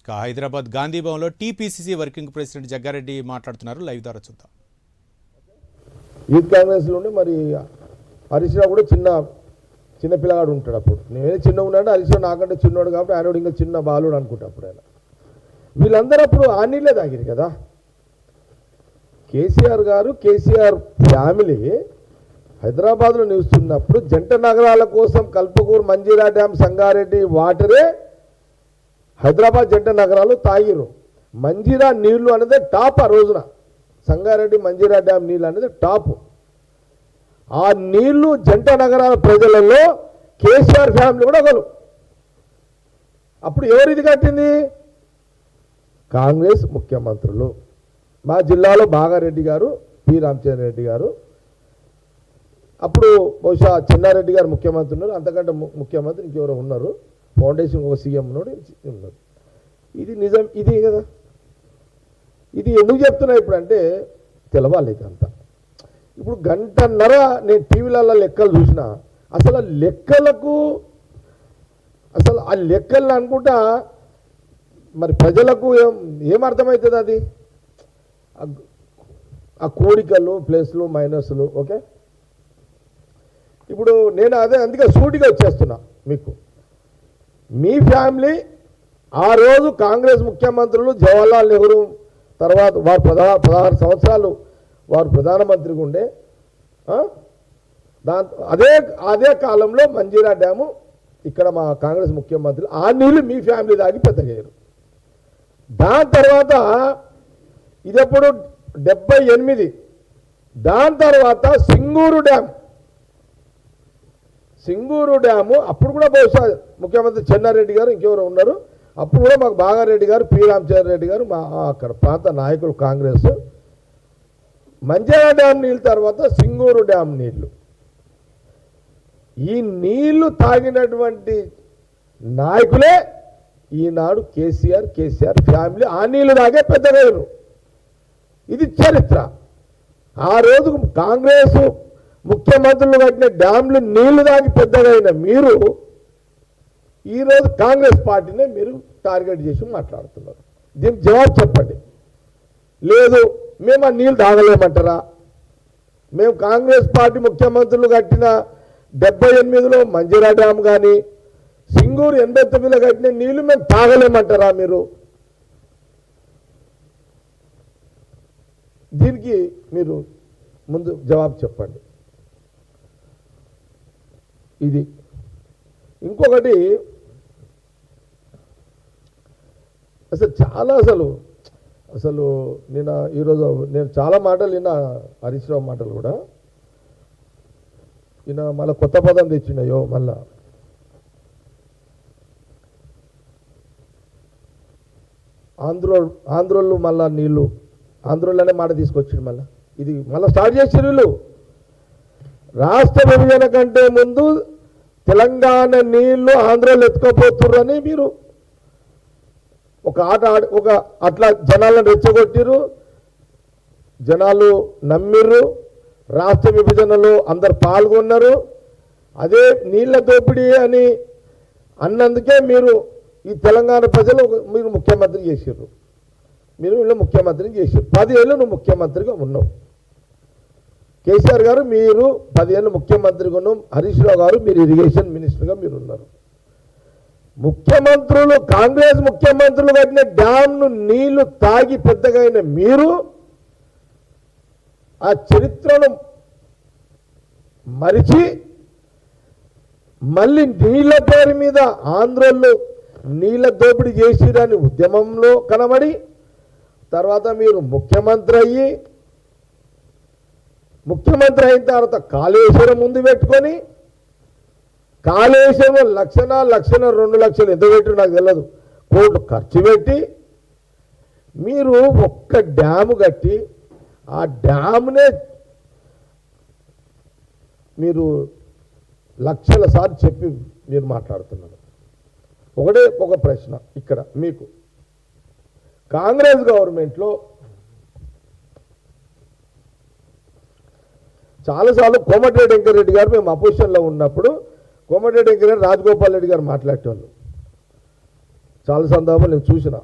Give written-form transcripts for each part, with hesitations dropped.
హైదరాబాద్ గాంధీ భవన్లో TPCC working president Jaggareddy మాట్లాడుతున్నారు. Live ద్వారా చూద్దాం. యూత్ కాంగ్రెస్లోనే మరి హరీష్ రావు కూడా చిన్న పిల్లగాడు ఉంటాడు. అప్పుడు నేనే చిన్న ఉన్నాడు, హరీష్ రావు నాకంటే చిన్నోడు కాబట్టి ఆయన ఇంకా చిన్న బాలుడు అనుకుంటా. అప్పుడు ఆయన వీళ్ళందరూ అప్పుడు ఆ నీళ్ళే తాగిరు కదా. కేసీఆర్ గారు, కేసీఆర్ ఫ్యామిలీ హైదరాబాద్లో నివసిస్తున్నప్పుడు జంట నగరాల కోసం కల్పకూరు, మంజీరా డ్యామ్, సంగారెడ్డి వాటరే హైదరాబాద్ జంట నగరాలు తాగిరు. మంజీరా నీళ్లు అనేది టాప్. ఆ రోజున సంగారెడ్డి మంజీరా డ్యామ్ నీళ్ళు అనేది టాప్. ఆ నీళ్లు జంట నగరాల ప్రజలలో కేసీఆర్ ఫ్యామిలీ కూడా ఒకరు. అప్పుడు ఎవరిది కట్టింది? కాంగ్రెస్ ముఖ్యమంత్రులు. మా జిల్లాలో బాగారెడ్డి గారు, పి రామచంద్ర రెడ్డి గారు, అప్పుడు బహుశా చెన్నారెడ్డి గారు ముఖ్యమంత్రి ఉన్నారు. అంతకంటే ముఖ్యమంత్రి ఇంకెవరో ఉన్నారు. ఫౌండేషన్ ఒక సీఎం ఉన్నారు. ఇది నిజం, ఇది కదా. ఇది ఎందుకు చెప్తున్నా ఇప్పుడు అంటే తెలవాలి ఇదంతా. ఇప్పుడు గంటన్నర నేను టీవీలలో లెక్కలు చూసిన, అసలు ఆ లెక్కలకు అసలు ఆ లెక్కలను అనుకుంటా మరి ప్రజలకు ఏమర్థమవుతుంది? అది ఆ కోడికలు ప్లస్లు మైనస్లు. ఓకే, ఇప్పుడు నేను అందుకే సూటిగా వచ్చేస్తున్నా మీకు. మీ ఫ్యామిలీ ఆ రోజు కాంగ్రెస్ ముఖ్యమంత్రులు జవహర్లాల్ నెహ్రూ తర్వాత వారు 16 సంవత్సరాలు వారు ప్రధానమంత్రిగా ఉండే. అదే కాలంలో మంజీరా డ్యాము ఇక్కడ మా కాంగ్రెస్ ముఖ్యమంత్రులు ఆ నీళ్ళు మీ ఫ్యామిలీ దాగి పెద్దగయ్యారు. దాని తర్వాత ఇదెప్పుడు 78. దాని తర్వాత సింగూరు డ్యాము అప్పుడు కూడా బహుశా ముఖ్యమంత్రి చెన్నారెడ్డి గారు ఇంకెవరో ఉన్నారు. అప్పుడు కూడా మాకు బాగారెడ్డి గారు, పి రామచంద్ర రెడ్డి గారు మా అక్కడ ప్రాంత నాయకులు కాంగ్రెస్. మంజీరా డ్యామ్ నీళ్ళు తర్వాత సింగూరు డ్యామ్ నీళ్లు. ఈ నీళ్లు తాగినటువంటి నాయకులే ఈనాడు కేసీఆర్ ఫ్యామిలీ. ఆ నీళ్లు తాగే పెద్దగయ్యారు. ఇది చరిత్ర. ఆ రోజు కాంగ్రెస్ ముఖ్యమంత్రులు కట్టిన డ్యాంలు నీళ్లు తాగి పెద్దగైన మీరు ఈరోజు కాంగ్రెస్ పార్టీనే మీరు టార్గెట్ చేసి మాట్లాడుతున్నారు. దీనికి జవాబు చెప్పండి. లేదు మేము ఆ నీళ్ళు తాగలేమంటారా? మేము కాంగ్రెస్ పార్టీ ముఖ్యమంత్రులు కట్టిన 78లో మంజీరా డ్యామ్ కానీ సింగూరు 89లో కట్టిన నీళ్లు మేము తాగలేమంటారా? మీరు దీనికి మీరు ముందు జవాబు చెప్పండి. ఇది ఇంకొకటి అసలు ఈరోజు నేను చాలా మాటలు విన్నా, హరీష్ రావు మాటలు కూడా. ఈయన మళ్ళీ కొత్త పదం తెచ్చినాయో మళ్ళా ఆంధ్రోళ్ళు మళ్ళా నీళ్ళు ఆంధ్రోళ్ళనే మాట తీసుకొచ్చిండు. ఇది మళ్ళీ స్టార్ట్ చేసి వీళ్ళు రాష్ట్ర విభజన కంటే ముందు తెలంగాణ నీళ్లు ఆంధ్రోళ్ళు ఎత్తుకోపోతుర్రని మీరు అట్లా జనాలను రెచ్చగొట్టిరు. జనాలు నమ్మిర్రు. రాష్ట్ర విభజనలో అందరు పాల్గొన్నారు. అదే నీళ్ల దోపిడీ అని అన్నందుకే మీరు ఈ తెలంగాణ ప్రజలు మీరు ముఖ్యమంత్రి చేసిర్రు. మీరు వీళ్ళు ముఖ్యమంత్రిని చేశారు. 10 ఏళ్ళు నువ్వు ముఖ్యమంత్రిగా ఉన్నావు. కేసీఆర్ గారు మీరు 10 ఏళ్ళు ముఖ్యమంత్రిగా ఉన్నాం. హరీష్ రావు గారు మీరు ఇరిగేషన్ మినిస్టర్గా మీరు ఉన్నారు. ముఖ్యమంత్రులు, కాంగ్రెస్ ముఖ్యమంత్రులు కట్టిన డ్యామ్ను నీళ్లు తాగి పెద్దగైన మీరు ఆ చరిత్రను మరిచి మళ్ళీ నీళ్ల పేరు మీద ఆంధ్రోళ్ళు నీళ్ల దోపిడీ చేసిరని ఉద్యమంలో కనబడి తర్వాత మీరు ముఖ్యమంత్రి అయిన తర్వాత కాళేశ్వరం ముందు పెట్టుకొని కాళేశ్వరం 1,00,000, 2 లక్షలు ఎంత పెట్టి నాకు తెలియదు కోట్లు ఖర్చు పెట్టి మీరు ఒక్క డ్యాము కట్టి ఆ డ్యామునే మీరు లక్షల సార్లు చెప్పి మీరు మాట్లాడుతున్నారు. ఒక ప్రశ్న ఇక్కడ మీకు. కాంగ్రెస్ గవర్నమెంట్లో చాలాసార్లు కోమటిరెడ్డి వెంకటరెడ్డి గారు మేము అపోజిషన్లో ఉన్నప్పుడు కోమటిరెడ్డి వెంకటరెడ్డి రాజగోపాల్ రెడ్డి గారు మాట్లాడేవాళ్ళు. చాలా సందర్భాలు నేను చూసిన.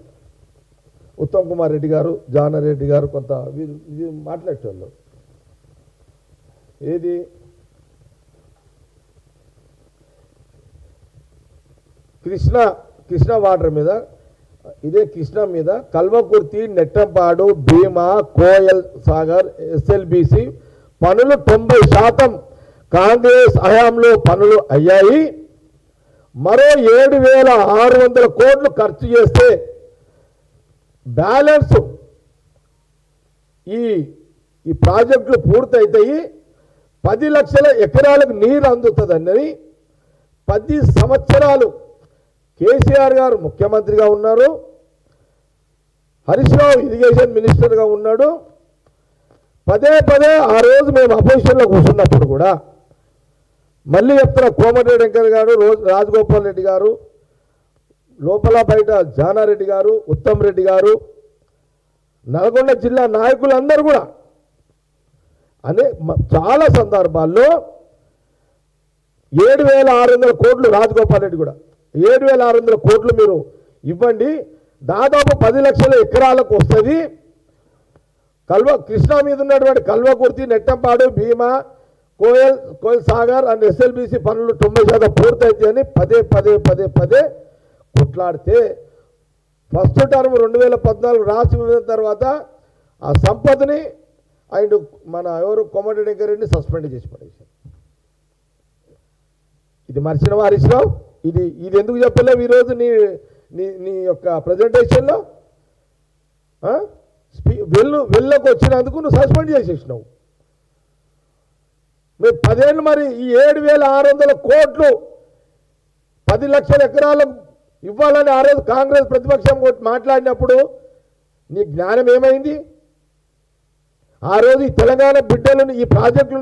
ఉత్తమ్ కుమార్ రెడ్డి గారు, జానారెడ్డి గారు కొంత ఇది మాట్లాడేటోళ్ళు. ఏది కృష్ణ వాటర్ మీద, ఇదే కృష్ణ మీద కల్వకుర్తి, నెట్టంపాడు, భీమా, కోయల్ సాగర్, ఎస్ఎల్బిసి పనులు 90% కాంగ్రెస్ హయాంలో పనులు అయ్యాయి. మరో 7,600 కోట్లు ఖర్చు చేస్తే బ్యాలెన్స్ ఈ ప్రాజెక్టులు పూర్తయితాయి. 10 లక్షల ఎకరాలకు నీరు అందుతుందని 10 సంవత్సరాలు కేసీఆర్ గారు ముఖ్యమంత్రిగా ఉన్నారు. హరీష్ రావు ఇరిగేషన్ మినిస్టర్గా ఉన్నాడు. పదే ఆ రోజు మేము అపోజిషన్లో కూర్చున్నప్పుడు కూడా మళ్ళీ చెప్తున్న కోమటిరెడ్డి వెంకయ్య గారు, రాజగోపాల్ రెడ్డి గారు, లోపల బయట జానారెడ్డి గారు, ఉత్తమ్ రెడ్డి గారు, నల్గొండ జిల్లా నాయకులందరూ కూడా చాలా సందర్భాల్లో 7,600 కోట్లు, రాజగోపాల్ రెడ్డి కూడా 7,600 కోట్లు మీరు ఇవ్వండి, దాదాపు 10 లక్షల ఎకరాలకు వస్తుంది. కృష్ణా మీద ఉన్నటువంటి కల్వకుర్తి, నెట్టంపాడు, భీమా, కోయల్ సాగర్ అండ్ ఎస్ఎల్బిసి పనులు 90% పూర్తయితాయి అని పదే కొట్లాడితే ఫస్ట్ టర్మ్ 2014 రాష్ట్రం తర్వాత ఆ సంపదని అండ్ మన ఎవరు కోమటిరెడ్డి వెంకయ్యని సస్పెండ్ చేసి పడేశారు. ఇది మర్చిన హరీష్ రావు, ఇది ఎందుకు చెప్పలేవు ఈరోజు నీ యొక్క ప్రజెంటేషన్లో? వెళ్ళకు వచ్చినందుకు నువ్వు సస్పెండ్ చేసేసినావు. మీరు 10 ఏళ్ళు మరి ఈ 7,600 కోట్లు 10 లక్షల ఎకరాలకు ఇవ్వాలని ఆ రోజు కాంగ్రెస్ ప్రతిపక్షం మాట్లాడినప్పుడు నీ జ్ఞానం ఏమైంది? ఆ రోజు ఈ తెలంగాణ బిడ్డలను ఈ ప్రాజెక్టులను